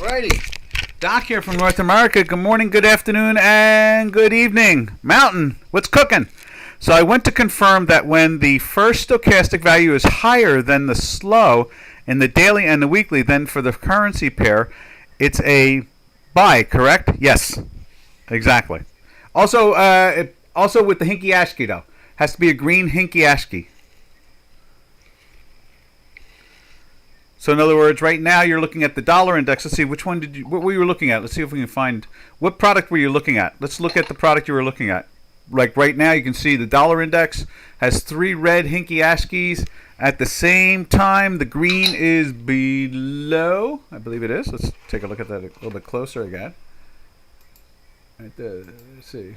Alrighty. Doc here from North America. Good morning, good afternoon, and good evening. Mountain, what's cooking? So I went to confirm that when the first stochastic value is higher than the slow in the daily and the weekly, then for the currency pair, it's a buy, correct? Yes, exactly. Also, also with the Hinky ASCII though, has to be a green Hinky ASCII. So in other words, right now you're looking at the dollar index. Let's see what were you looking at? Let's see if we can find what product were you looking at. Let's look at the product you were looking at. Like right now, you can see the dollar index has 3 red Hinky ASCIIs. At the same time, the green is below. I believe it is. Let's take a look at that a little bit closer again. Right there. Let's see.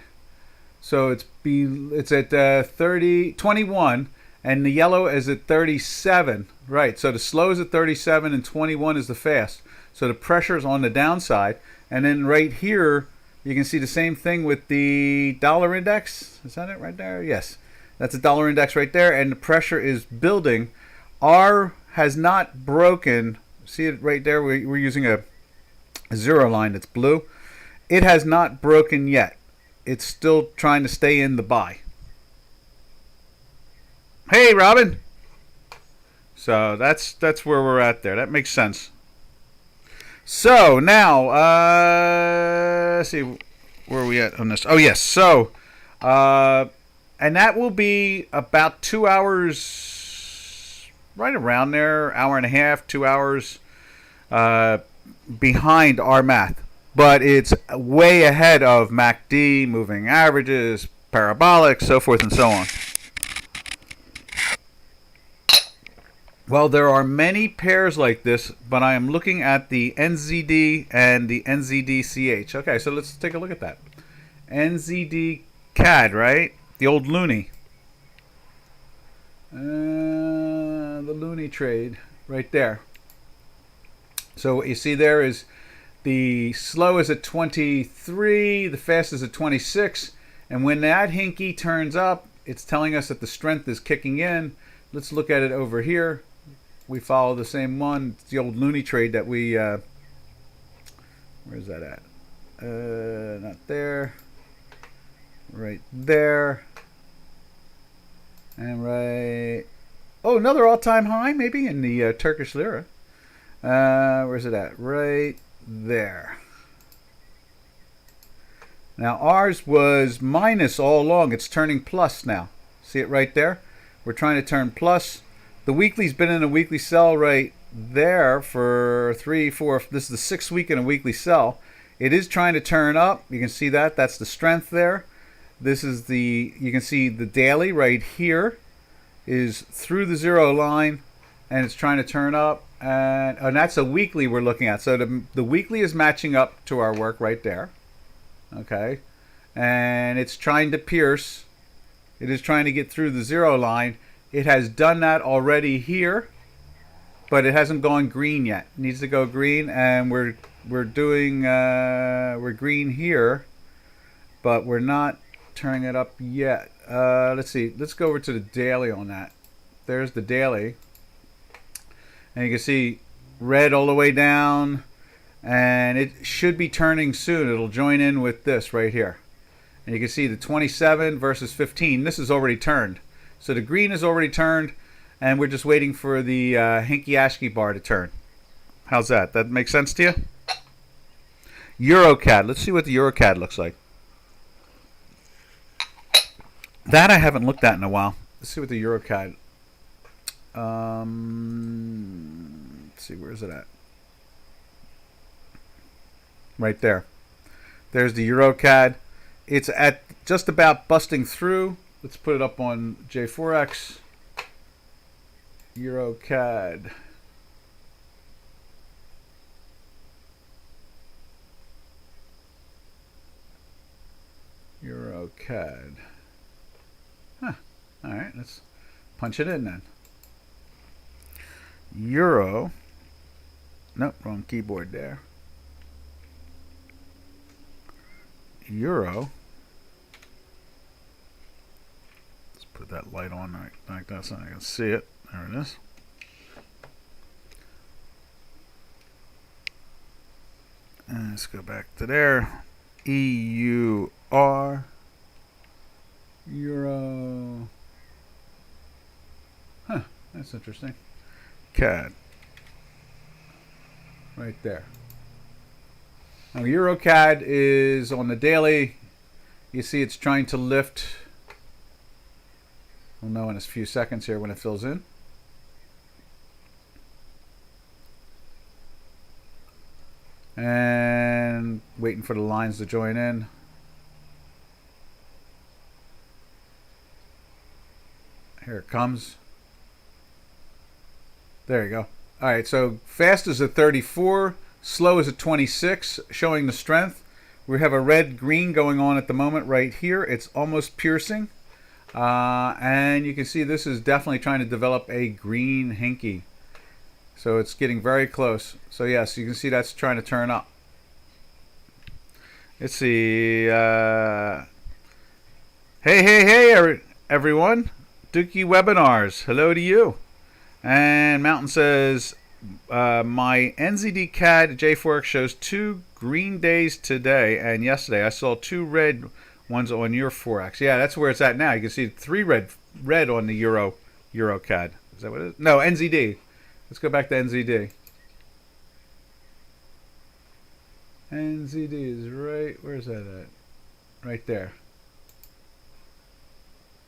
So it's at 21, and the yellow is at 37. Right. So the slow is at 37, and 21 is the fast. So the pressure is on the downside, and then right here you can see the same thing with the dollar index. Is that it right there? Yes. That's a dollar index right there, and the pressure is building. R has not broken. See it right there? We're using a zero line that's blue. It has not broken yet. It's still trying to stay in the buy. Hey, Robin. So that's where we're at there. That makes sense. So now, let's see, where are we at on this? Oh yes, so, and that will be about 2 hours, right around there, hour and a half, 2 hours behind our math, but it's way ahead of MACD, moving averages, parabolic, so forth and so on. Well, there are many pairs like this, but I am looking at the NZD and the NZD-CH. Okay, so let's take a look at that. NZD CAD, right? The old loonie. The loonie trade right there. So what you see there is the slow is at 23, the fast is at 26, and when that Hinky turns up, it's telling us that the strength is kicking in. Let's look at it over here. We follow the same one. It's the old loonie trade that we, where's that at? Not there. Right there. And right, oh, another all-time high maybe in the Turkish lira. Where's it at? Right there. Now ours was minus all along. It's turning plus now. See it right there? We're trying to turn plus. The weekly's been in a weekly sell right there for 3, 4. This is the 6th week in a weekly sell. It is trying to turn up. You can see that. That's the strength there. This is the, you can see the daily right here is through the zero line, and it's trying to turn up. And that's a weekly we're looking at. So the weekly is matching up to our work right there. Okay. And it's trying to pierce. It is trying to get through the zero line. It has done that already here, but it hasn't gone green yet. It needs to go green, and we're green here, but we're not turning it up yet. Let's see. Let's go over to the daily on that. There's the daily, and you can see red all the way down, and it should be turning soon. It'll join in with this right here, and you can see the 27 versus 15. This is already turned. So the green is already turned, and we're just waiting for the Hinky ASCII bar to turn. How's that? That makes sense to you? EuroCAD. Let's see what the EuroCAD looks like. That I haven't looked at in a while. Let's see what the EuroCAD. Let's see, where is it at? Right there. There's the EuroCAD. It's at just about busting through. Let's put it up on J4X. EuroCAD. EuroCAD. Huh. All right, let's punch it in then. Euro. Nope, wrong keyboard there. Euro. Put that light on like that so I can see it. There it is. Let's go back to there. EUR. Euro. Huh, that's interesting. CAD. Right there. Now, EuroCAD is on the daily. You see it's trying to lift. We'll know in a few seconds here when it fills in. And waiting for the lines to join in. Here it comes. There you go. All right, so fast is a 34, slow is a 26, showing the strength. We have a red-green going on at the moment right here. It's almost piercing. And you can see this is definitely trying to develop a green hinky. So it's getting very close. So yes, you can see that's trying to turn up. Let's see. Hey, everyone. Dookie Webinars. Hello to you. And Mountain says, my NZD CAD J4X shows 2 green days today and yesterday. I saw 2 red ones on your 4X. Yeah, that's where it's at now. You can see 3 red on the Euro CAD. Is that what it is? No, NZD. Let's go back to NZD. NZD is right, where's that at? Right there.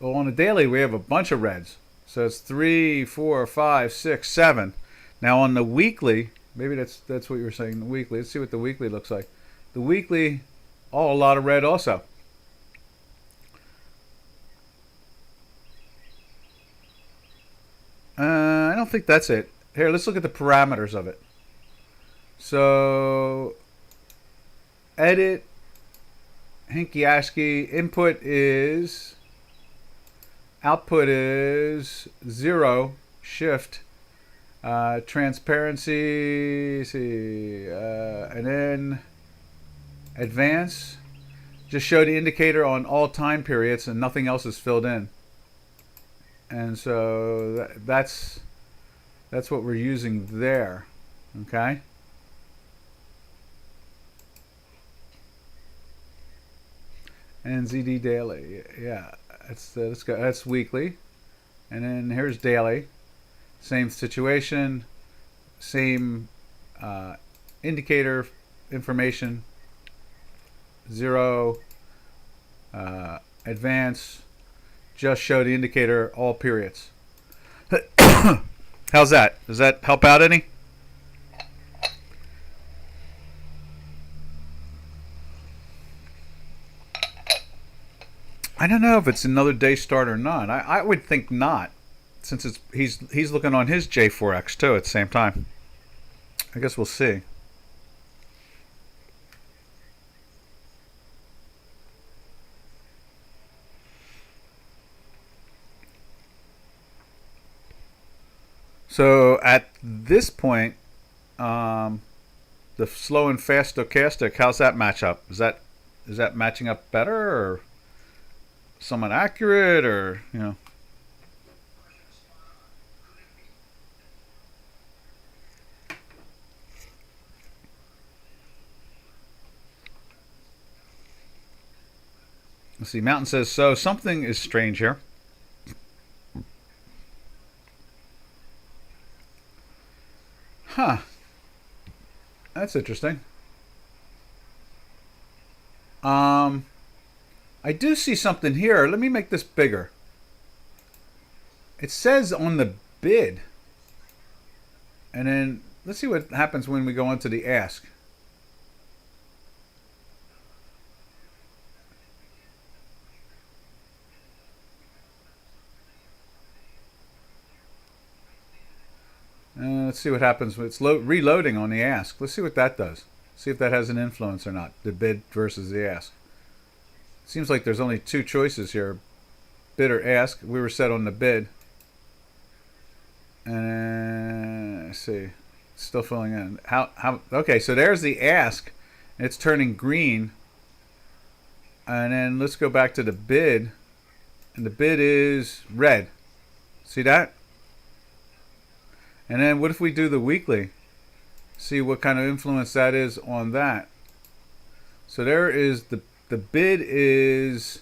Well, on the daily, we have a bunch of reds. So it's 3, 4, 5, 6, 7. Now on the weekly, maybe that's what you were saying, the weekly. Let's see what the weekly looks like. The weekly, a lot of red also. I don't think that's it. Here, let's look at the parameters of it. So, edit, Hinky ASCII, input is, output is 0, shift, transparency, and then advance. Just show the indicator on all time periods and nothing else is filled in. And so that's what we're using there. Okay. NZD daily. Yeah, that's weekly. And then here's daily. Same situation, same indicator information. 0, advance. Just show the indicator all periods. How's that? Does that help out any? I don't know if it's another day start or not. I would think not, since he's looking on his J4X too at the same time. I guess we'll see. So at this point, the slow and fast stochastic, how's that match up? Is that matching up better or somewhat accurate, or Let's see. Mountain says, so something is strange here. Huh. That's interesting. I do see something here. Let me make this bigger. It says on the bid. And then let's see what happens when we go into the ask. Let's see what happens when it's reloading on the ask. Let's see what that does. See if that has an influence or not. The bid versus the ask. Seems like there's only 2 choices here. Bid or ask. We were set on the bid. And let's see. It's still filling in. Okay, so there's the ask. It's turning green. And then let's go back to the bid. And the bid is red. See that? And then what if we do the weekly? See what kind of influence that is on that. So there is the bid is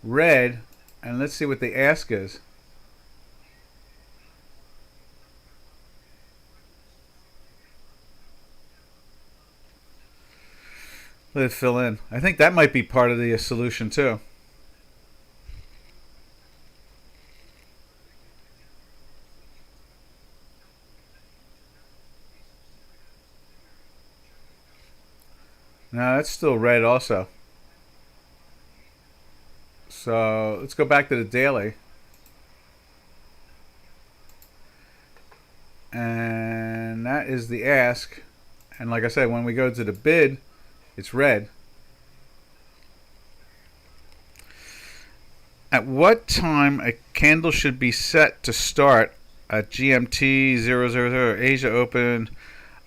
red, and let's see what the ask is. Let it fill in. I think that might be part of the solution too. No, that's still red also. So let's go back to the daily. And that is the ask. And like I said, when we go to the bid, it's red. At what time a candle should be set to start at GMT 000 Asia open?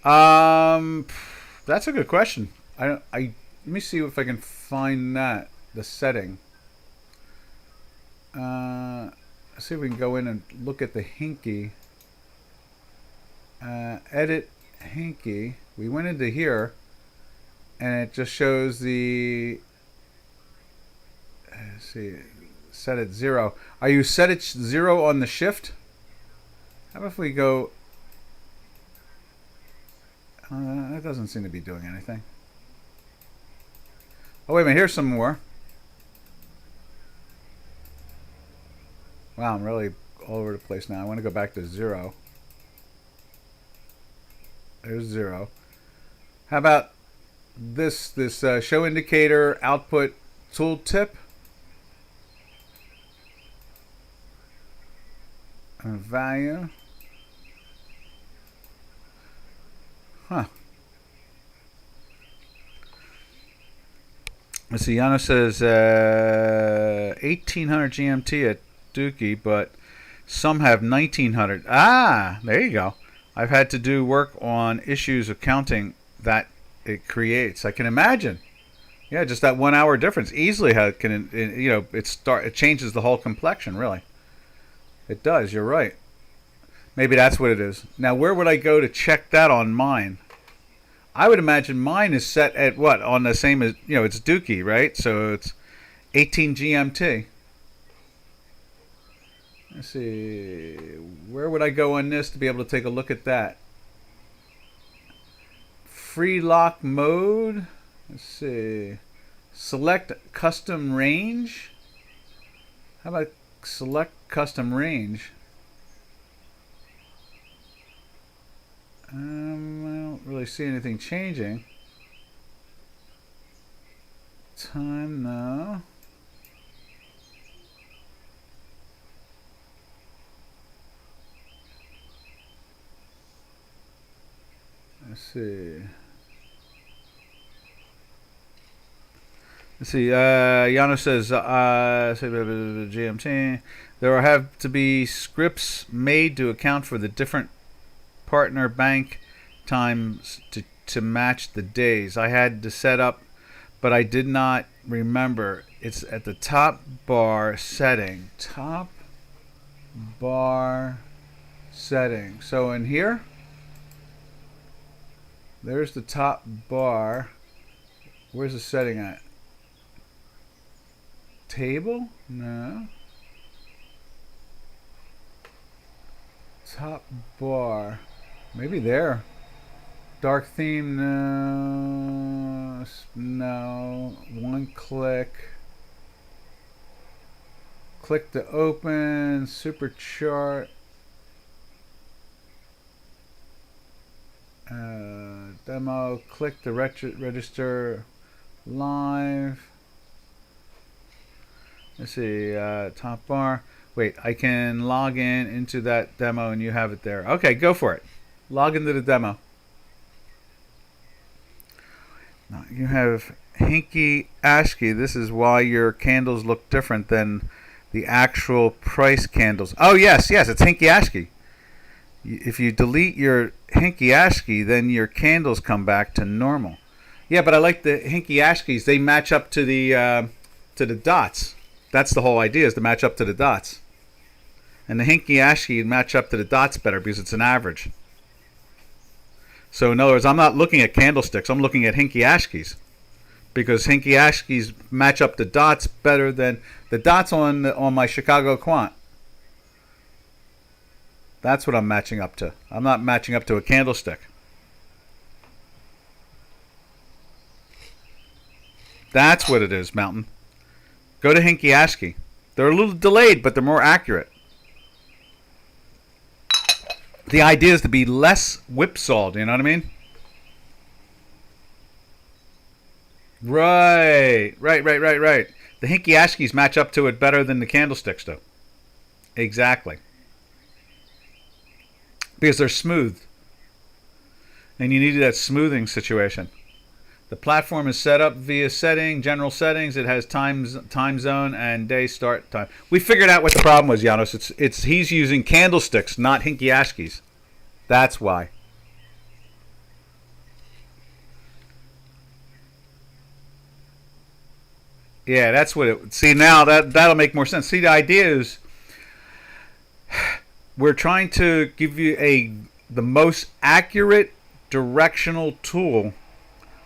That's a good question. Let me see if I can find that, the setting. Let's see if we can go in and look at the Hinky. Edit Hinky. We went into here, and it just shows the. Let's see, set at 0. Are you set at 0 on the shift? How about if we go? That doesn't seem to be doing anything. Oh wait a minute, here's some more. Wow, I'm really all over the place now. I want to go back to 0. There's 0. How about this show indicator output tooltip? Value. Huh. Let's see. Yano says 1800 GMT at Dookie, but some have 1900. Ah, there you go. I've had to do work on issues of counting that it creates. I can imagine. Yeah, just that 1 hour difference easily can it changes the whole complexion. Really, it does. You're right. Maybe that's what it is. Now, where would I go to check that on mine? I would imagine mine is set at what? On the same as, it's Dookie, right? So it's 18 GMT. Let's see. Where would I go on this to be able to take a look at that? Free lock mode. Let's see. Select custom range. How about select custom range? I don't really see anything changing. Time, no. Let's see. Yano says, GMT. There will have to be scripts made to account for the different partner bank times to match the days. I had to set up, but I did not remember. It's at the top bar setting. Top bar setting. So in here, there's the top bar. Where's the setting at? Table? No. Top bar. Maybe there. Dark theme, no. No. One click. Click to open. Super chart. Demo. Click to register live. Let's see. Top bar. Wait, I can log in into that demo and you have it there. Okay, go for it. Log into the demo. Now you have Hinky ASCII. This is why your candles look different than the actual price candles. Oh, yes, it's Hinky ASCII. If you delete your Hinky ASCII, then your candles come back to normal. Yeah, but I like the Hinky ASCIIs. They match up to the dots. That's the whole idea, is to match up to the dots. And the Hinky ASCII match up to the dots better because it's an average. So in other words, I'm not looking at candlesticks. I'm looking at Hinky ASCIIs. because Hinky-Ashkeys match up the dots better than the dots on my Chicago Quant. That's what I'm matching up to. I'm not matching up to a candlestick. That's what it is, Mountain. Go to Hinky-Ashkey. They're a little delayed, but they're more accurate. The idea is to be less whipsawed, you know what I mean? Right. The Hinky-Ashkeys match up to it better than the candlesticks do. Exactly. Because they're smooth. And you need that smoothing situation. The platform is set up via general settings. It has time zone and day start time. We figured out what the problem was, Janos. He's using candlesticks, not Hinky-Ashkeys. That's why. Yeah, that's what it. See, now that'll make more sense. See, the idea is we're trying to give you the most accurate directional tool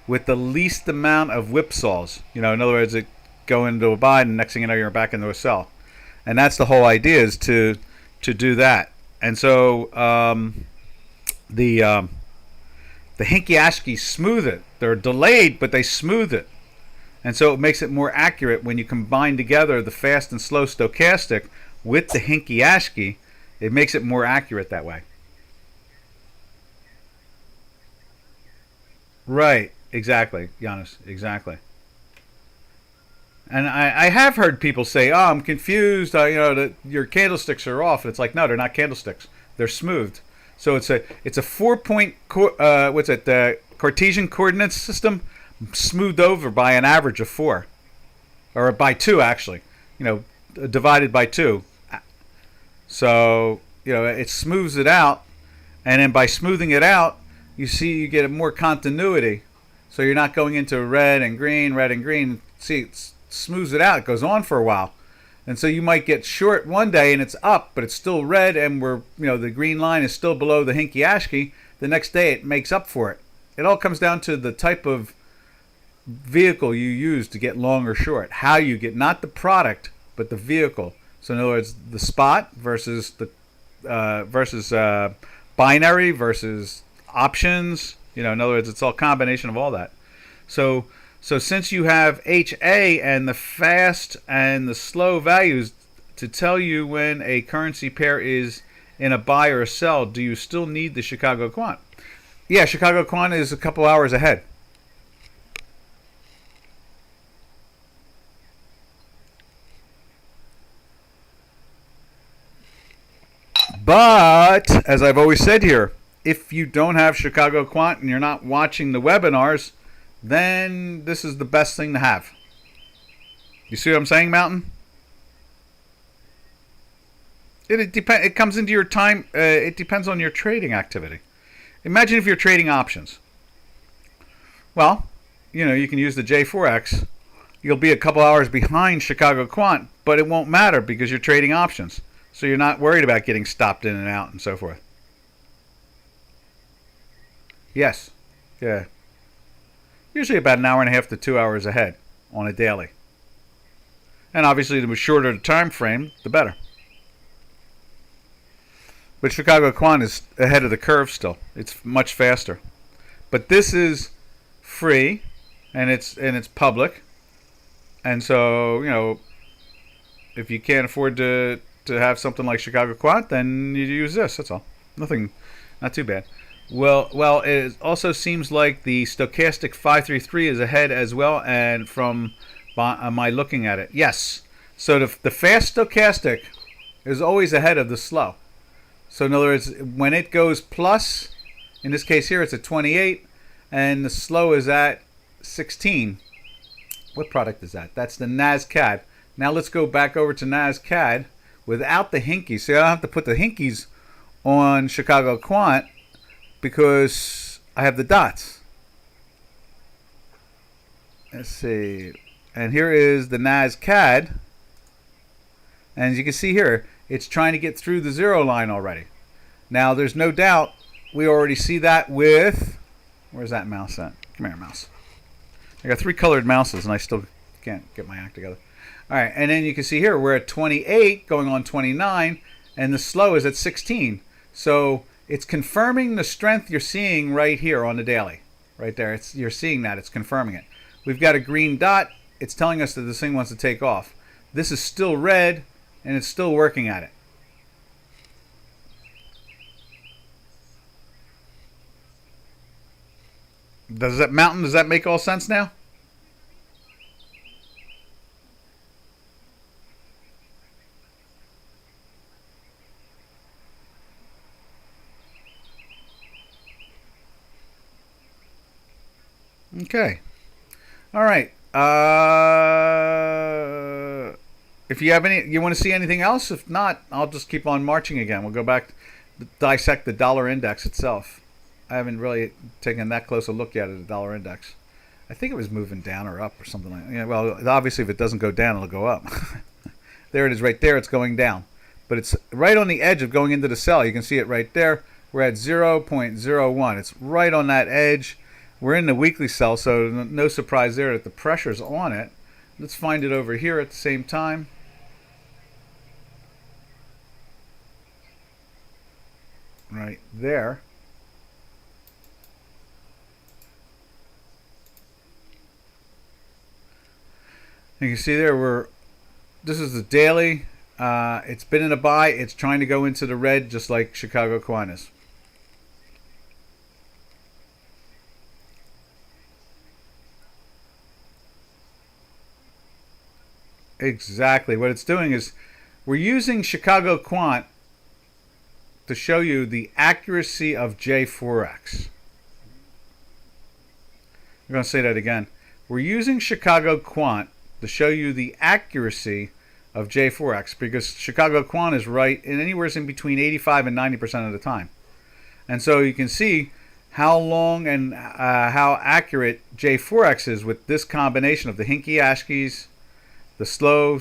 with the least amount of whipsaws. In other words, it go into a buy, and next thing you know, you're back into a sell. And that's the whole idea, is to do that. And so the Hinky-Ashkeys smooth it. They're delayed, but they smooth it. And so it makes it more accurate when you combine together the fast and slow stochastic with the Hinky-Ashkey. It makes it more accurate that way. Right. Exactly, Giannis. Exactly. And I have heard people say, "Oh, I'm confused. That your candlesticks are off." And it's like, no, they're not candlesticks. They're smoothed. So it's a 4-point Cartesian coordinate system, smoothed over by an average of 4, or by 2 actually. Divided by 2. So it smooths it out, and then by smoothing it out, you get more continuity. So you're not going into red and green. See, it smooths it out. It goes on for a while. And so you might get short one day and it's up, but it's still red, and the green line is still below the Hinky-Ashkey. The next day it makes up for it. It all comes down to the type of vehicle you use to get long or short. How you get, not the product, but the vehicle. So in other words, the spot versus the binary versus options. In other words, it's all a combination of all that. So since you have HA and the fast and the slow values to tell you when a currency pair is in a buy or a sell, do you still need the Chicago Quant? Yeah, Chicago Quant is a couple hours ahead. But, as I've always said here, if you don't have Chicago Quant and you're not watching the webinars, then this is the best thing to have. You see what I'm saying, Mountain? It comes into your time. It depends on your trading activity. Imagine if you're trading options. Well, you can use the J4X. You'll be a couple hours behind Chicago Quant, but it won't matter because you're trading options. So you're not worried about getting stopped in and out and so forth. Yes. Yeah. Usually about an hour and a half to 2 hours ahead on a daily. And obviously the shorter the time frame, the better. But Chicago Quant is ahead of the curve still. It's much faster. But this is free, and it's public. And so, if you can't afford to have something like Chicago Quant, then you use this. That's all. Not too bad. Well, it also seems like the stochastic 533 is ahead as well, and from my looking at it, yes. So the fast stochastic is always ahead of the slow. So in other words, when it goes plus, in this case here, it's at 28, and the slow is at 16. What product is that? That's the NASCAD. Now let's go back over to NASCAD without the Hinkies. See, I don't have to put the Hinkies on Chicago Quant because I have the dots. Let's see. And here is the NASCAD. And as you can see here, it's trying to get through the zero line already. Now, there's no doubt we already see that with... Where's that mouse at? Come here, mouse. I got 3 colored mouses, and I still can't get my act together. All right, and then you can see here we're at 28, going on 29, and the slow is at 16. So it's confirming the strength you're seeing right here on the daily, right there. You're seeing that. It's confirming it. We've got a green dot. It's telling us that this thing wants to take off. This is still red, and it's still working at it. Does that make all sense now? Okay. All right. If you want to see anything else? If not, I'll just keep on marching again. We'll go back to dissect the dollar index itself. I haven't really taken that close a look yet at the dollar index. I think it was moving down or up or something like that. Yeah, well, obviously if it doesn't go down, it'll go up. There it is right there. It's going down. But it's right on the edge of going into the sell. You can see it right there. We're at 0.01. It's right on that edge. We're in the weekly sell, so no surprise there that the pressure's on it. Let's find it over here at the same time. Right there. You can see there this is the daily. It's been in a buy. It's trying to go into the red just like Chicago Quan is. Exactly. What it's doing is we're using Chicago Quant to show you the accuracy of J4X. I'm going to say that again. We're using Chicago Quant to show you the accuracy of J4X because Chicago Quant is right in anywhere in between 85 and 90% of the time. And so you can see how long and how accurate J4X is with this combination of the Hinky-Ashkeys, the slow,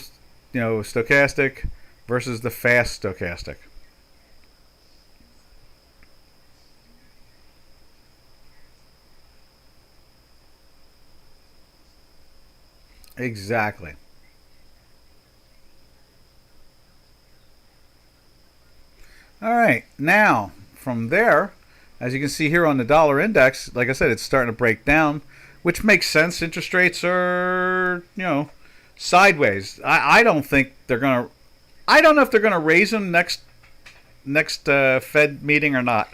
stochastic versus the fast stochastic. Exactly. All right, now from there, as you can see here on the dollar index, like I said, it's starting to break down, which makes sense. Interest rates are, sideways. I don't think they're gonna. I don't know if they're gonna raise them next Fed meeting or not.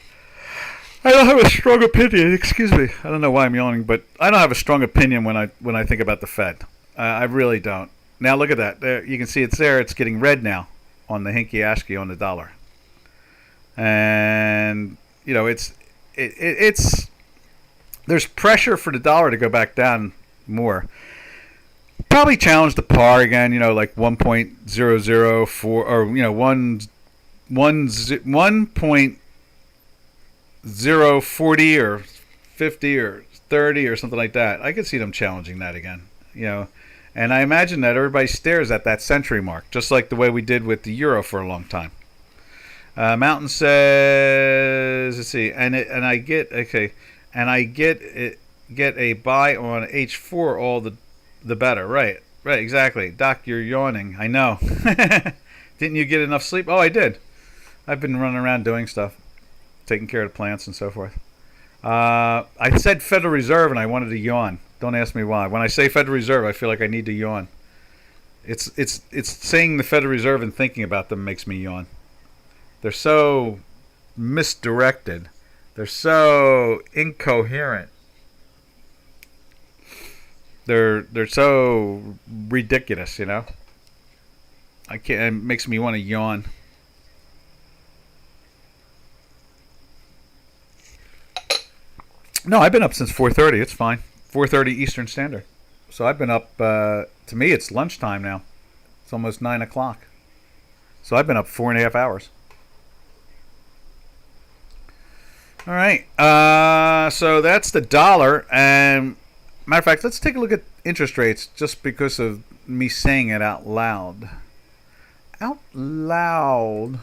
I don't have a strong opinion. Excuse me. I don't know why I'm yawning, but I don't have a strong opinion when I think about the Fed. I really don't. Now look at that. There, you can see it's there. It's getting red now on the Hinky-Ashkey on the dollar, and it's there's pressure for the dollar to go back down more. Probably challenge the par again, like 1.004 or 1.040 or 50 or 30 or something like that. I could see them challenging that again, and I imagine that everybody stares at that century mark, just like the way we did with the euro for a long time. Mountain says, let's see, and I get a buy on H4 all the better. Right, exactly. Doc, you're yawning. I know. Didn't you get enough sleep? Oh, I did. I've been running around doing stuff, taking care of the plants and so forth. I said Federal Reserve and I wanted to yawn. Don't ask me why. When I say Federal Reserve, I feel like I need to yawn. It's saying the Federal Reserve and thinking about them makes me yawn. They're so misdirected. They're so incoherent. They're so ridiculous, I can't. It makes me want to yawn. No, I've been up since 4:30. It's fine. 4:30 Eastern Standard. So I've been up. To me, it's lunchtime now. It's almost 9 o'clock. So I've been up 4.5 hours. All right. So that's the dollar. And matter of fact, let's take a look at interest rates just because of me saying it out loud. Out loud.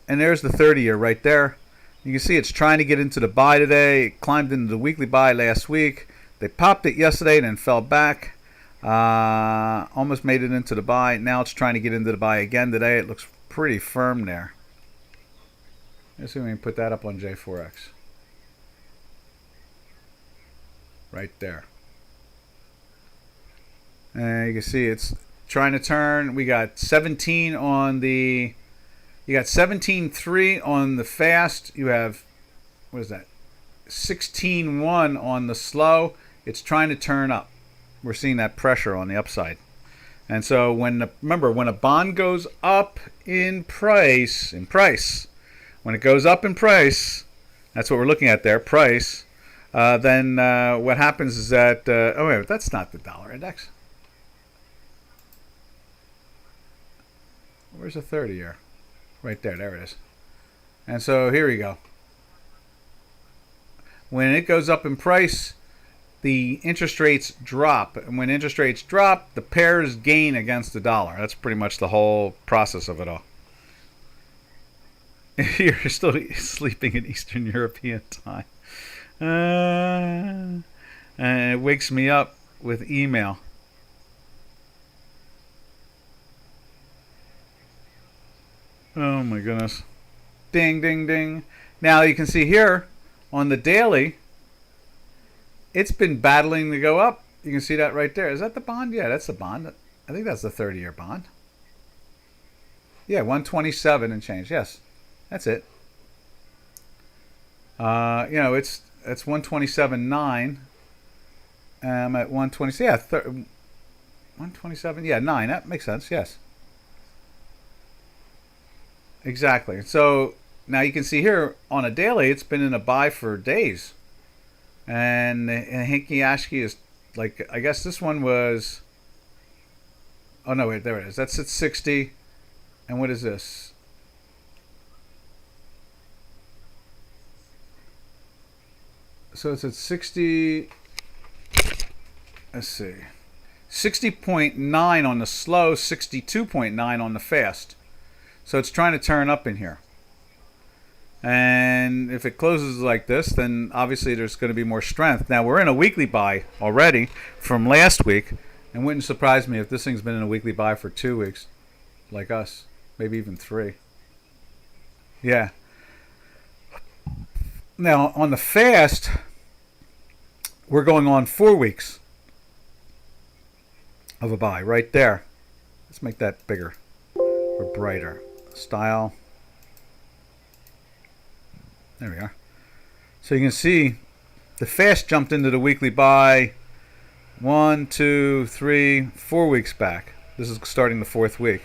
And there's the 30-year right there. You can see it's trying to get into the buy today. It climbed into the weekly buy last week. They popped it yesterday and then fell back. Almost made it into the buy. Now it's trying to get into the buy again today. It looks pretty firm there. Let's see if we can put that up on J4X. Right there. And you can see it's trying to turn. We got 17 on the... You got 17.3 on the fast. You have... What is that? 16.1 on the slow. It's trying to turn up. We're seeing that pressure on the upside. And so remember, when a bond goes up in price, when it goes up in price, that's what we're looking at there, price, then what happens is that, oh wait, that's not the dollar index. Where's the 30-year? Right there, there it is. And so here we go. When it goes up in price, the interest rates drop. And when interest rates drop, the pairs gain against the dollar. That's pretty much the whole process of it all. You're still sleeping in Eastern European time. And it wakes me up with email. Oh my goodness. Ding, ding, ding. Now you can see here on the daily, it's been battling to go up. You can see that right there. Is that the bond? Yeah, that's the bond. I think that's the 30-year bond. Yeah, 127 and change. Yes, that's it. You know, it's 127.9. I'm at 120. Yeah, 127. Yeah, 9. That makes sense. Yes. Exactly. So now you can see here on a daily, it's been in a buy for days. And Hinky Ashki is like, I guess this one was, oh no, wait, there it is. That's at 60. And what is this? So it's at 60, let's see, 60.9 on the slow, 62.9 on the fast. So it's trying to turn up in here. And if it closes like this, then obviously there's going to be more strength. Now we're in a weekly buy already from last week, and wouldn't surprise me if this thing's been in a weekly buy for 2 weeks, like us, maybe even 3. Yeah. Now on the fast, we're going on 4 weeks of a buy right there. Let's make that bigger or brighter. Style. There we are. So you can see the fast jumped into the weekly buy 1, 2, 3, 4 weeks back. This is starting the 4th week.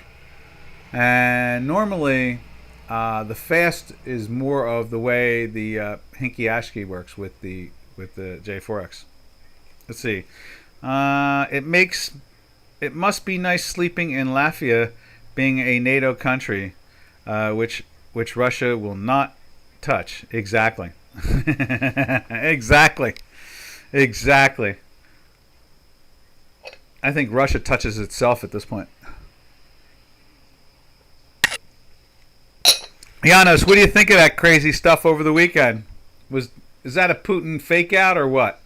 And normally the fast is more of the way the Hinky Ashki works with the J4X. Let's see. It must be nice sleeping in Latvia, being a NATO country, which Russia will not touch. Exactly. Exactly. I think Russia touches itself at this point. Janos, what do you think of that crazy stuff over the weekend? Is that a Putin fake out or what?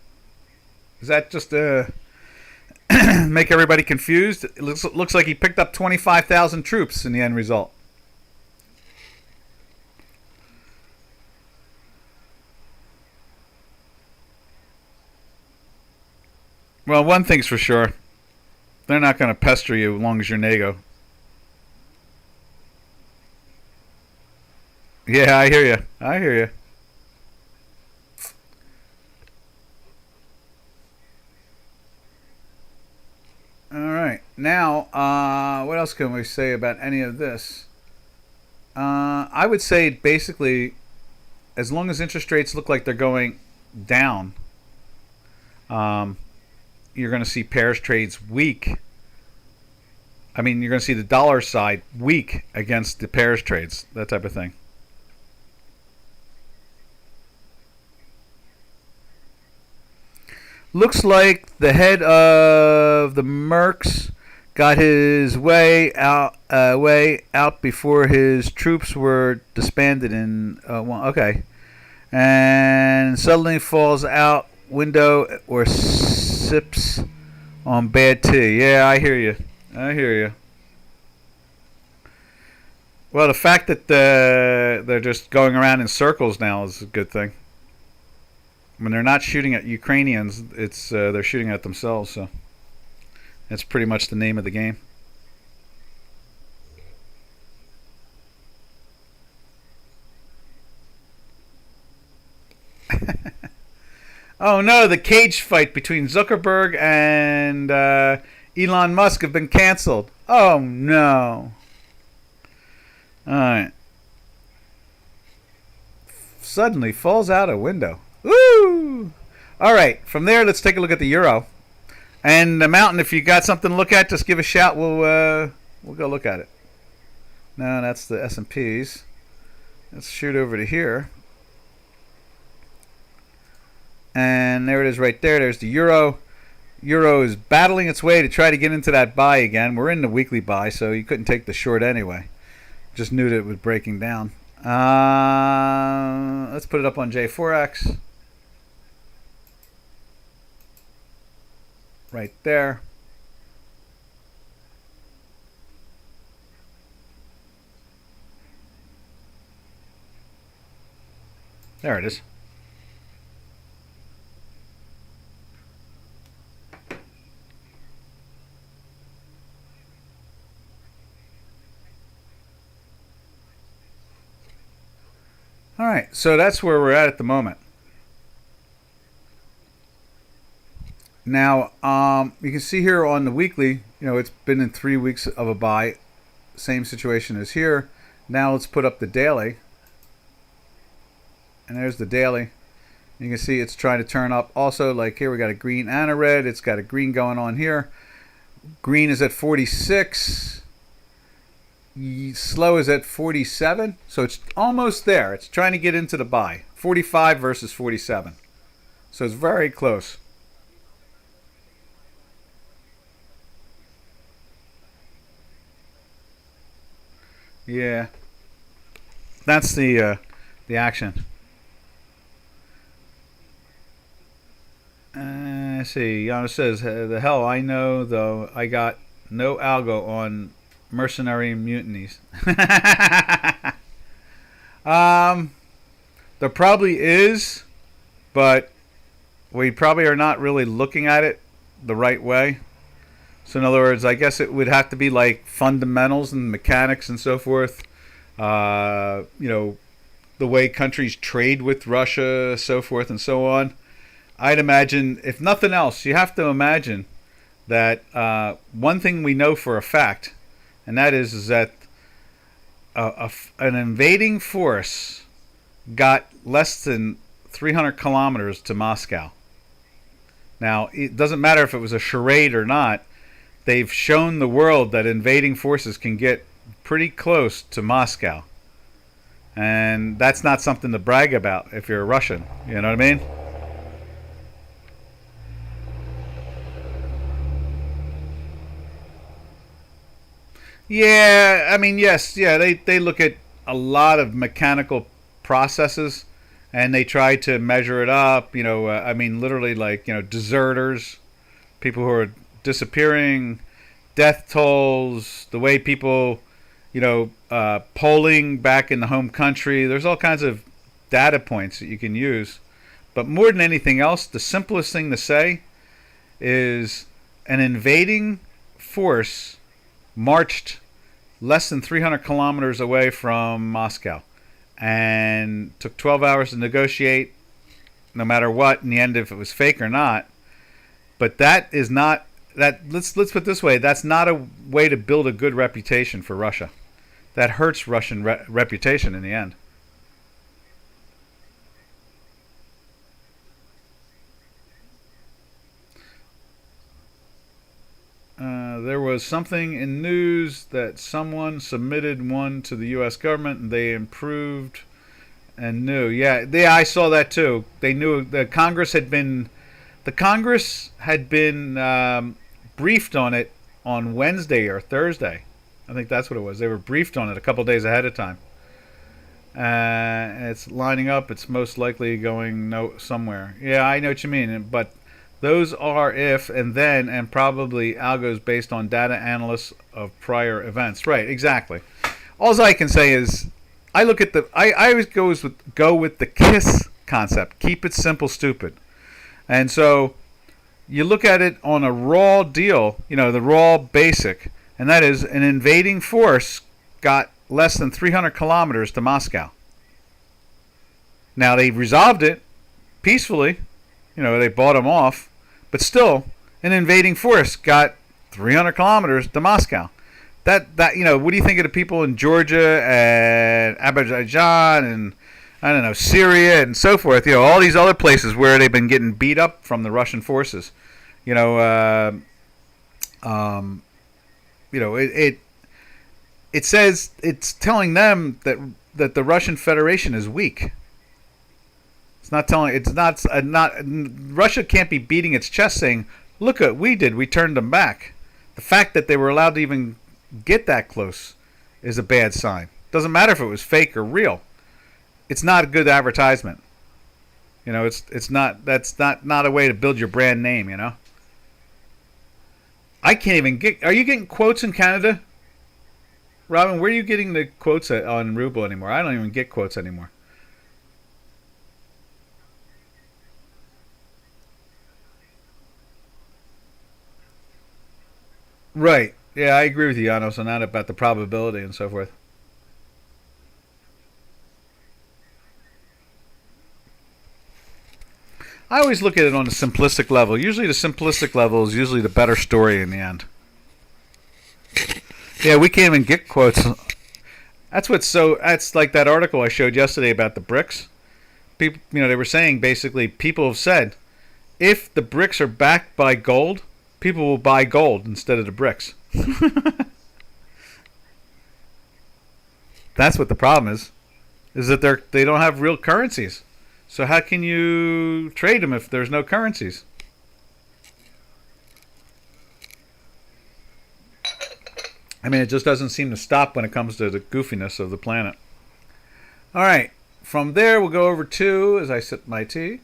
Is that just make everybody confused? It looks like he picked up 25,000 troops in the end result. Well, one thing's for sure. They're not going to pester you as long as you're NATO. Yeah, I hear you. All right. Now, what else can we say about any of this? I would say basically, as long as interest rates look like they're going down, you're going to see pairs trades weak. I mean, you're going to see the dollar side weak against the pairs trades, that type of thing. Looks like the head of the Mercs got his way out before his troops were disbanded in okay, and suddenly falls out window or sips on bad tea. Yeah, I hear you. I hear you. Well, the fact that they're just going around in circles now is a good thing. When they're not shooting at Ukrainians, it's they're shooting at themselves. So that's pretty much the name of the game. Oh no, the cage fight between Zuckerberg and Elon Musk have been canceled. Oh no. Alright. Suddenly falls out a window. Woo! Alright, from there let's take a look at the euro. And the mountain, if you got something to look at, just give a shout. We'll go look at it. No, that's the S&Ps. Let's shoot over to here. And there it is right there. There's the euro. Euro is battling its way to try to get into that buy again. We're in the weekly buy, so you couldn't take the short anyway. Just knew that it was breaking down. Let's put it up on J4X. Right there. There it is. All right, so that's where we're at the moment. Now, you can see here on the weekly, it's been in 3 weeks of a buy. Same situation as here. Now let's put up the daily. And there's the daily. You can see it's trying to turn up. Also, like here, we got a green and a red. It's got a green going on here. Green is at 46. Slow is at 47. So it's almost there. It's trying to get into the buy. 45 versus 47. So it's very close. Yeah. That's the action. Let's see. Yana says, the hell I know, though. I got no algo on mercenary mutinies. There probably is, but we probably are not really looking at it the right way. So in other words, I guess it would have to be like fundamentals and mechanics and so forth. The way countries trade with Russia, so forth and so on. I'd imagine, if nothing else, you have to imagine that one thing we know for a fact, and that is that an invading force got less than 300 kilometers to Moscow. Now, it doesn't matter if it was a charade or not. They've shown the world that invading forces can get pretty close to Moscow. And that's not something to brag about if you're a Russian. You know what I mean? Yeah, I mean, yes, yeah, they look at a lot of mechanical processes and they try to measure it up. I mean, literally, like, deserters, people who are disappearing, death tolls, the way people, polling back in the home country. There's all kinds of data points that you can use. But more than anything else, the simplest thing to say is an invading force marched less than 300 kilometers away from Moscow and took 12 hours to negotiate, no matter what, in the end, if it was fake or not. But that is not that. Let's put it this way: that's not a way to build a good reputation for Russia. That hurts Russian reputation in the end. There was something in news that someone submitted one to the U.S. government and they improved and knew. Yeah, I saw that too. They knew the Congress had been briefed on it on Wednesday or Thursday. I think that's what it was. They were briefed on it a couple days ahead of time. It's lining up. It's most likely going somewhere. Yeah, I know what you mean. But those are if and then and probably algos based on data analysts of prior events. Right, exactly. All I can say is I look at I always go with the KISS concept. Keep it simple, stupid. And so you look at it on a raw deal, the raw basic, and that is an invading force got less than 300 kilometers to Moscow. Now, they resolved it peacefully. They bought them off. But still, an invading force got 300 kilometers to Moscow. What do you think of the people in Georgia and Azerbaijan and, I don't know, Syria and so forth? All these other places where they've been getting beat up from the Russian forces. It says it's telling them that the Russian Federation is weak. It's not Russia can't be beating its chest saying, "Look what we did. We turned them back." The fact that they were allowed to even get that close is a bad sign. Doesn't matter if it was fake or real. It's not a good advertisement. It's not. That's not a way to build your brand name. I can't even get. Are you getting quotes in Canada? Robin, where are you getting the quotes on Ruble anymore? I don't even get quotes anymore. Right. Yeah, I agree with you, Janos, on that about the probability and so forth. I always look at it on a simplistic level. Usually the simplistic level is usually the better story in the end. Yeah, we can't even get quotes. That's like that article I showed yesterday about the BRICS. People, they were saying basically people have said if the BRICS are backed by gold, people will buy gold instead of the bricks. That's what the problem is that they don't have real currencies. So how can you trade them if there's no currencies? I mean, it just doesn't seem to stop when it comes to the goofiness of the planet. All right. From there, we'll go over to, as I sip my tea,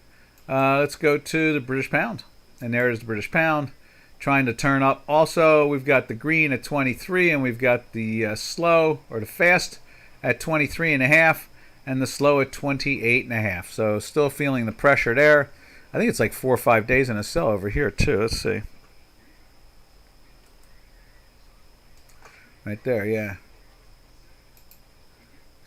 let's go to the British pound. And there is the British pound trying to turn up. Also, we've got the green at 23, and we've got the slow, or the fast, at 23.5, and the slow at 28.5. So still feeling the pressure there. I think it's like 4 or 5 days in a sell over here, too. Let's see. Right there, yeah.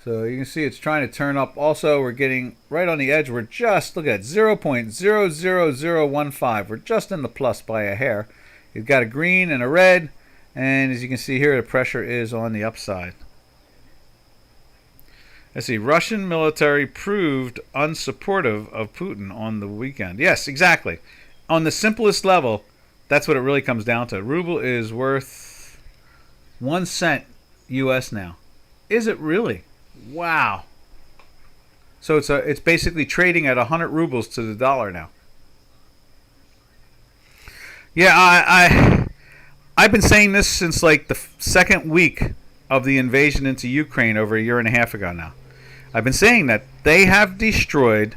So you can see it's trying to turn up. Also, we're getting right on the edge. We're just, look at 0.00015. We're just in the plus by a hair. You've got a green and a red. And as you can see here, the pressure is on the upside. Let's see. Russian military proved unsupportive of Putin on the weekend. Yes, exactly. On the simplest level, that's what it really comes down to. Ruble is worth 1 cent US now. Is it really? Wow. So it's basically trading at 100 rubles to the dollar now. Yeah, I've been saying this since like the second week of the invasion into Ukraine over a year and a half ago now. I've been saying that they have destroyed,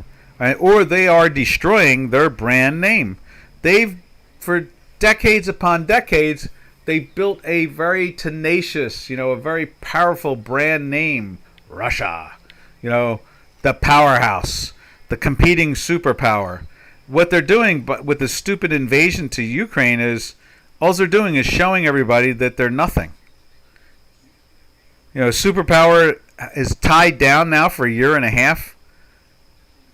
or they are destroying their brand name. They've, for decades upon decades, they built a very tenacious, a very powerful brand name. Russia, the powerhouse, the competing superpower. What they're doing, but with the stupid invasion to Ukraine, is all they're doing is showing everybody that they're nothing. Superpower is tied down now for a year and a half.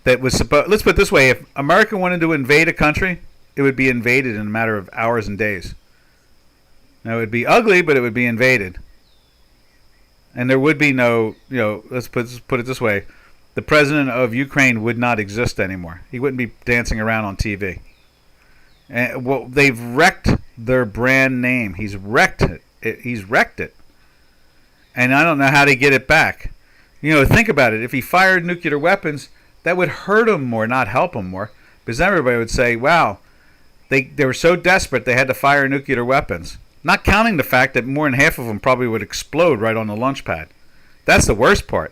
That was supposed. Let's put it this way: if America wanted to invade a country, it would be invaded in a matter of hours and days. Now it would be ugly, but it would be invaded. And there would be no, let's put it this way: the president of Ukraine would not exist anymore. He wouldn't be dancing around on TV. And they've wrecked their brand name. He's wrecked it. He's wrecked it. And I don't know how to get it back. Think about it. If he fired nuclear weapons, that would hurt him more, not help him more, because everybody would say, "Wow, they were so desperate they had to fire nuclear weapons." Not counting the fact that more than half of them probably would explode right on the launch pad. That's the worst part.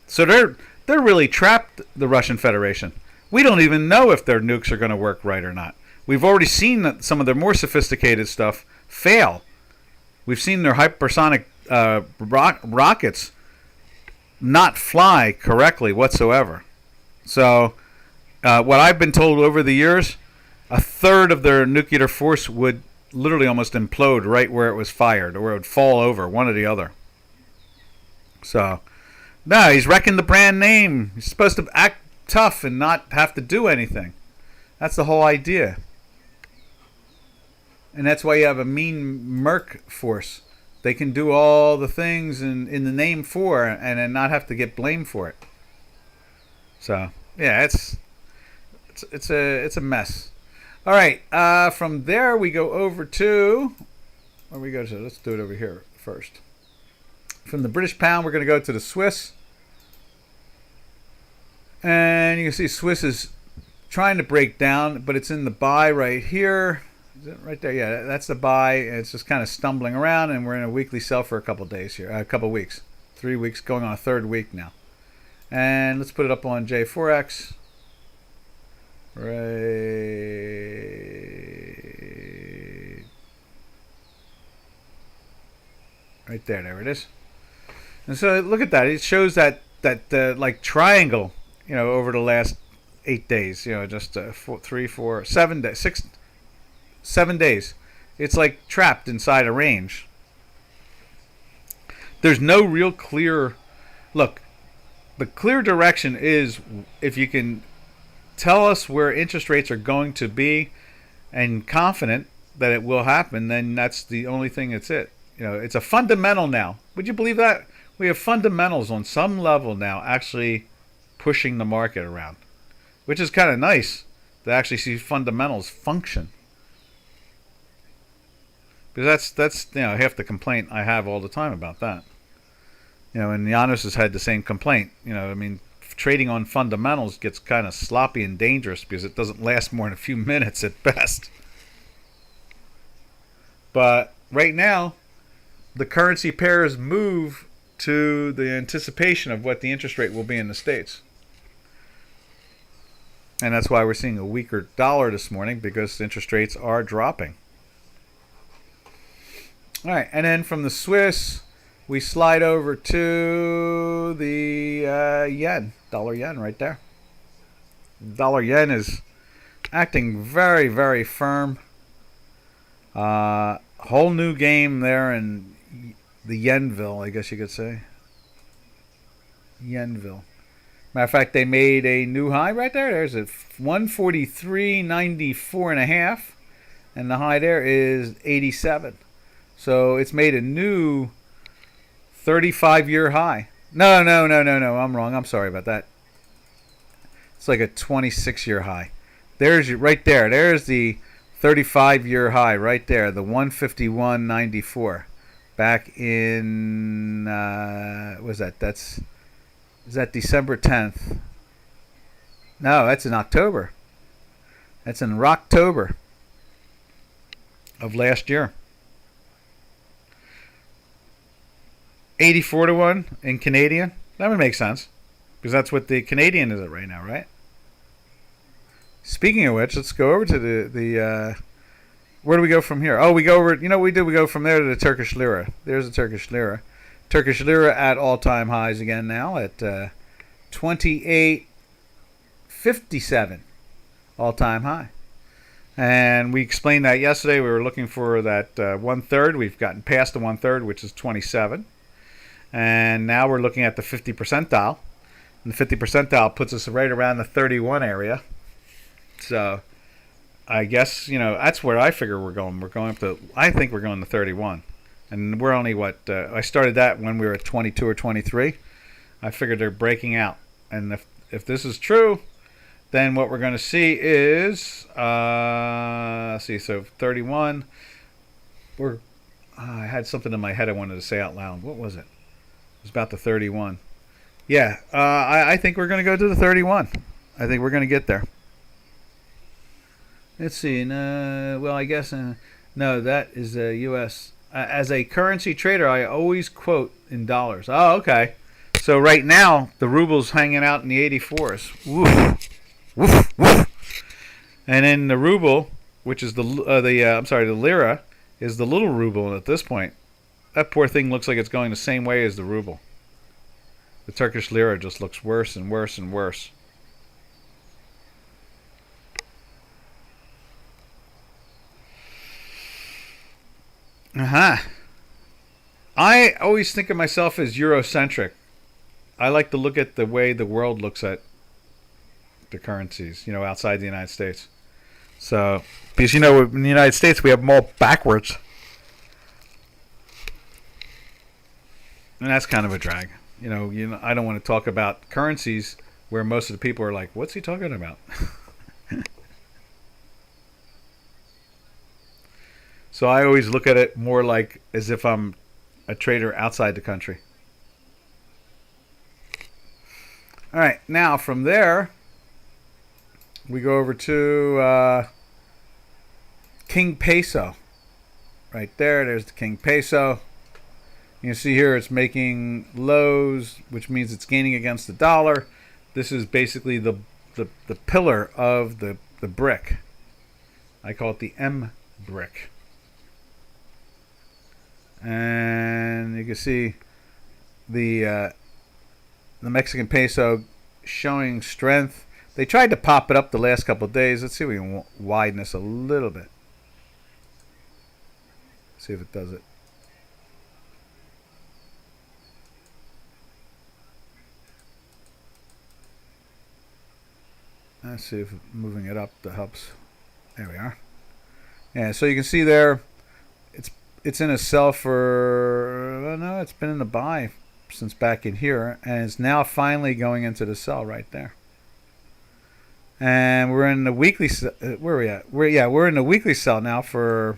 So they're really trapped, the Russian Federation. We don't even know if their nukes are going to work right or not. We've already seen that some of their more sophisticated stuff fail. We've seen their hypersonic rockets not fly correctly whatsoever. So, what I've been told over the years, a third of their nuclear force would literally almost implode right where it was fired, or it would fall over, one or the other. So, no, he's wrecking the brand name. He's supposed to act tough and not have to do anything. That's the whole idea. And that's why you have a mean merc force. They can do all the things in the name for, and then not have to get blamed for it. So yeah, it's a mess. All right, from there we go over to where we go to. Let's do it over here first. From the British pound, we're going to go to the Swiss, and you can see Swiss is trying to break down, but it's in the buy right here. Is it right there? Yeah, that's the buy. It's just kind of stumbling around, and we're in a weekly sell for a couple days here, a couple weeks, 3 weeks, going on a third week now. And let's put it up on J4X. Right there it is. And so look at that. It shows that like triangle, over the last 8 days. Just 7 days, 7 days. It's like trapped inside a range. There's no real clear look. The clear direction is if you can tell us where interest rates are going to be and confident that it will happen, then that's the only thing that's it. It's a fundamental now. Would you believe that? We have fundamentals on some level now actually pushing the market around, which is kind of nice to actually see fundamentals function. Because that's half the complaint I have all the time about that. And Giannis has had the same complaint. Trading on fundamentals gets kind of sloppy and dangerous because it doesn't last more than a few minutes at best. But right now, the currency pairs move to the anticipation of what the interest rate will be in the States. And that's why we're seeing a weaker dollar this morning, because interest rates are dropping. All right, and then from the Swiss, we slide over to the yen, dollar yen right there. Dollar yen is acting very, very firm. Whole new game there in the Yenville, I guess you could say. Yenville. Matter of fact, they made a new high right there. There's a 143.94 and a half, and the high there is 87. So it's made a new 35-year high. No. I'm wrong. I'm sorry about that. It's like a 26-year high. There's right there. There's the 35-year high right there. The 151.94. Back in what was that? Is that December 10th? No, that's in October. That's in Rocktober of last year. 84 to 1 in Canadian. That would make sense, because that's what the Canadian is at right now, right? Speaking of which, let's go over to the where do we go from here? Oh, we go over, we go from there to the Turkish lira. There's the Turkish lira. Turkish lira at all-time highs again now at 28.57, all-time high. And we explained that yesterday. We were looking for that 1/3. We've gotten past the 1/3, which is 27. And now we're looking at the 50 percentile. And the 50 percentile puts us right around the 31 area. So I guess, that's where I figure we're going. I think we're going to 31. And we're only I started that when we were at 22 or 23. I figured they're breaking out. And if this is true, then what we're going to see is, so 31. I had something in my head I wanted to say out loud. What was it? It was about the 31. Yeah, I think we're going to go to the 31. I think we're going to get there. Let's see. Well, I guess, no, that is a U.S. As a currency trader, I always quote in dollars. Oh, okay. So right now the ruble's hanging out in the 84s. Woof, woof, woof. And then the ruble, which is the lira, is the little ruble at this point. That poor thing looks like it's going the same way as the ruble. The Turkish lira just looks worse and worse and worse. I always think of myself as Eurocentric. I like to look at the way the world looks at the currencies, outside the United States. So, because in the United States we have them all backwards. And that's kind of a drag. I don't want to talk about currencies where most of the people are like, what's he talking about? So I always look at it more like as if I'm a trader outside the country. All right, now from there, we go over to King Peso. Right there's the King Peso. You can see here it's making lows, which means it's gaining against the dollar. This is basically the pillar of the brick. I call it the M brick. And you can see the Mexican peso showing strength. They tried to pop it up the last couple of days. Let's see if we can widen this a little bit. See if it does it. Let's see if moving it up that helps. There we are. Yeah, so you can see there, it's in a sell for, no, it's been in a buy since back in here, and it's now finally going into the sell right there. And we're in the weekly, where are we at? We're in the weekly sell now for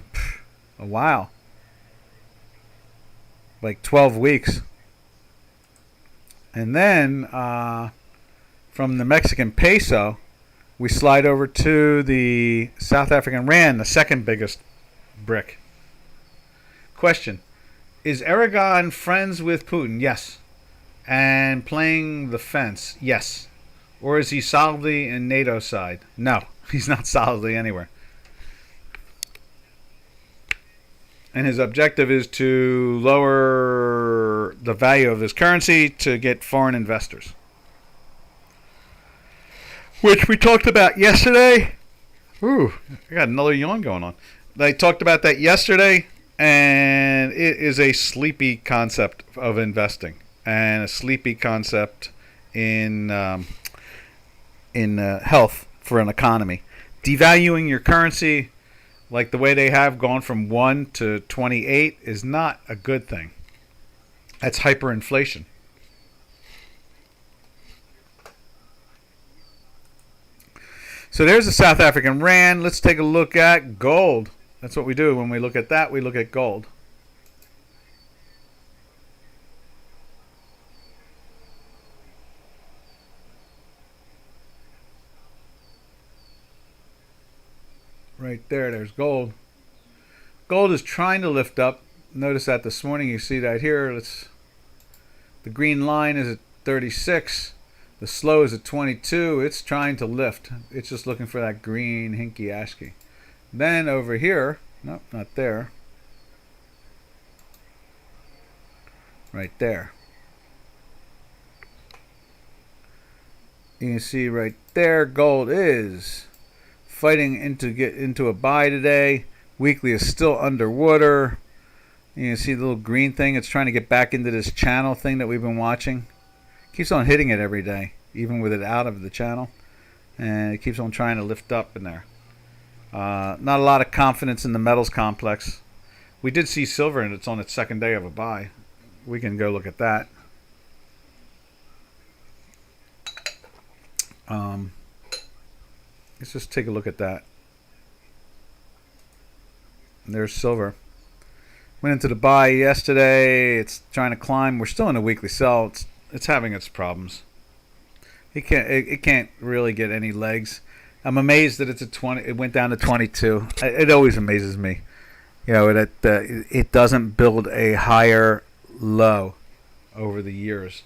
a while. Like 12 weeks. And then from the Mexican peso, we slide over to the South African rand, the second biggest brick. Question: is Erdogan friends with Putin? Yes. And playing the fence? Yes. Or is he solidly in NATO's side? No, he's not solidly anywhere. And his objective is to lower the value of his currency to get foreign investors, which we talked about yesterday. Ooh, I got another yawn going on. I talked about that yesterday, and it is a sleepy concept of investing and a sleepy concept in health for an economy. Devaluing your currency, like the way they have gone from 1 to 28, is not a good thing. That's hyperinflation. So there's the South African rand. Let's take a look at gold. That's what we do when we look at that. We look at gold. Right there's gold. Gold is trying to lift up. Notice that this morning. You see that here. The green line is at 36. The slow is at 22. It's trying to lift. It's just looking for that green hinky ASCII. Then over here, nope, not there. Right there. You can see right there, gold is fighting to get into a buy today. Weekly is still underwater. You can see the little green thing. It's trying to get back into this channel thing that we've been watching. Keeps on hitting it every day, even with it out of the channel. And it keeps on trying to lift up in there. Not a lot of confidence in the metals complex. We did see silver, and it's on its second day of a buy. We can go look at that. Let's just take a look at that. And there's silver. Went into the buy yesterday. It's trying to climb. We're still in a weekly sell. It's having its problems. It can't really get any legs. I'm amazed that it's at 20. It went down to 22. It always amazes me, that it doesn't build a higher low over the years.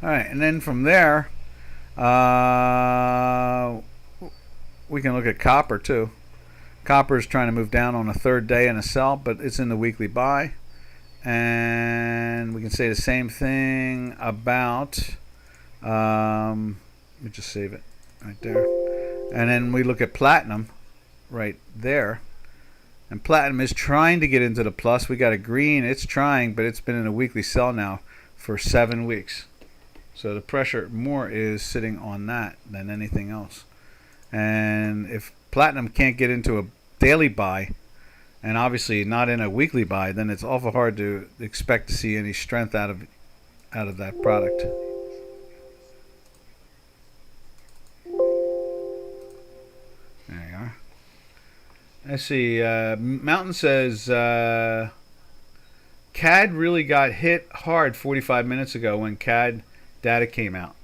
All right, and then from there, we can look at copper too. Copper is trying to move down on a third day in a sell, but it's in the weekly buy. And we can say the same thing about, let me just save it right there. And then we look at platinum right there. And platinum is trying to get into the plus. We got a green. It's trying, but it's been in a weekly sell now for 7 weeks. So the pressure more is sitting on that than anything else. And if platinum can't get into a daily buy, and obviously not in a weekly buy, then it's awful hard to expect to see any strength out of that product. There you are. Let's see. Mountain says CAD really got hit hard 45 minutes ago when CAD data came out.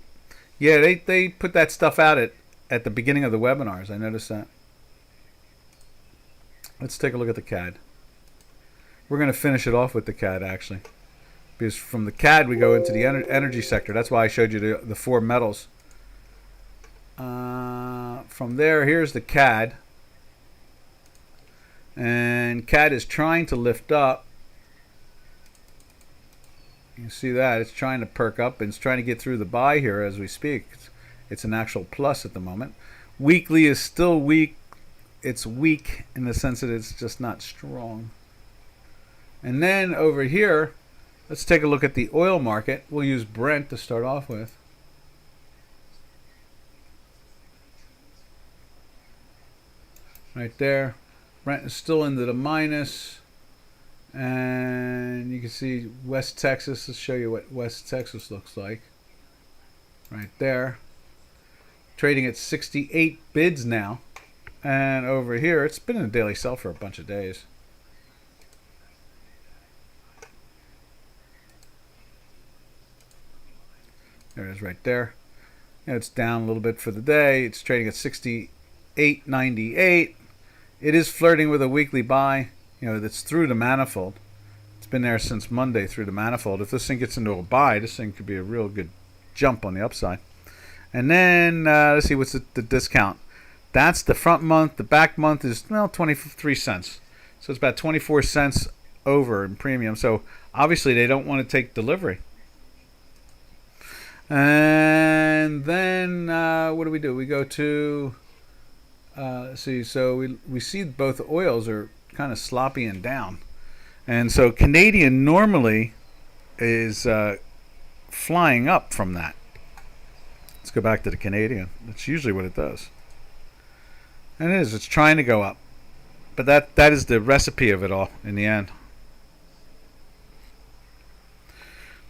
Yeah, they put that stuff out at the beginning of the webinars. I noticed that. Let's take a look at the CAD. We're going to finish it off with the CAD, actually. Because from the CAD, we go into the energy sector. That's why I showed you the 4 metals. From there, here's the CAD. And CAD is trying to lift up. You can see that. It's trying to perk up, and it's trying to get through the buy here as we speak. It's an actual plus at the moment. Weekly is still weak. It's weak in the sense that it's just not strong. And then over here, let's take a look at the oil market. We'll use Brent to start off with. Right there. Brent is still into the minus. And you can see West Texas. Let's show you what West Texas looks like. Right there. Trading at 68 bids now. And over here, it's been in a daily sell for a bunch of days. There it is right there. It's down a little bit for the day. It's trading at 68.98. It is flirting with a weekly buy. That's through the manifold. It's been there since Monday through the manifold. If this thing gets into a buy, this thing could be a real good jump on the upside. And then let's see what's the discount. That's the front month. The back month is 23 cents. So it's about 24 cents over in premium. So obviously they don't want to take delivery. And then what do? We go to let's see. So we see both oils are kind of sloppy and down. And so Canadian normally is flying up from that. Let's go back to the Canadian. That's usually what it does. And it is. It's trying to go up. But that is the recipe of it all in the end.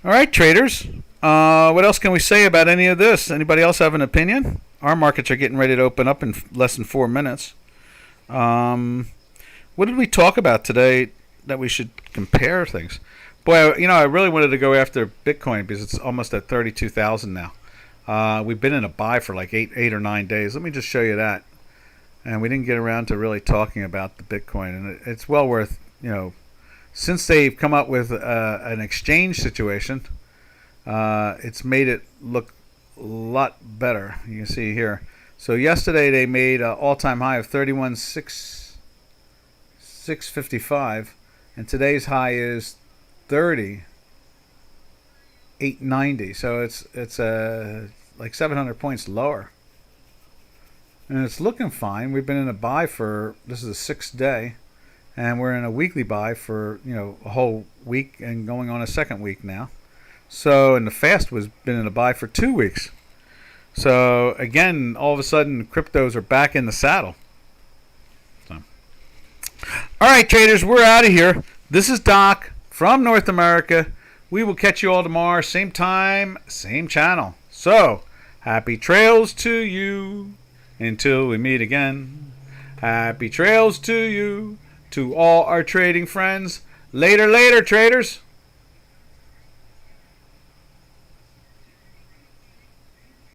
All right, traders. What else can we say about any of this? Anybody else have an opinion? Our markets are getting ready to open up in less than 4 minutes. What did we talk about today that we should compare things? Boy, I really wanted to go after Bitcoin because it's almost at 32,000 now. We've been in a buy for like 8 or 9 days. Let me just show you that. And we didn't get around to really talking about the Bitcoin. And it's well worth, since they've come up with an exchange situation, it's made it look a lot better. You can see here. So yesterday they made an all-time high of 31,655. And today's high is 30,890. So it's like 700 points lower. And it's looking fine. We've been in a buy for, this is the 6th day, and we're in a weekly buy for, a whole week and going on a second week now. So, and the fast was been in a buy for 2 weeks. So, again, all of a sudden, cryptos are back in the saddle. So. All right, traders, we're out of here. This is Doc from North America. We will catch you all tomorrow, same time, same channel. So, happy trails to you. Until we meet again, happy trails to you, to all our trading friends. Later, traders.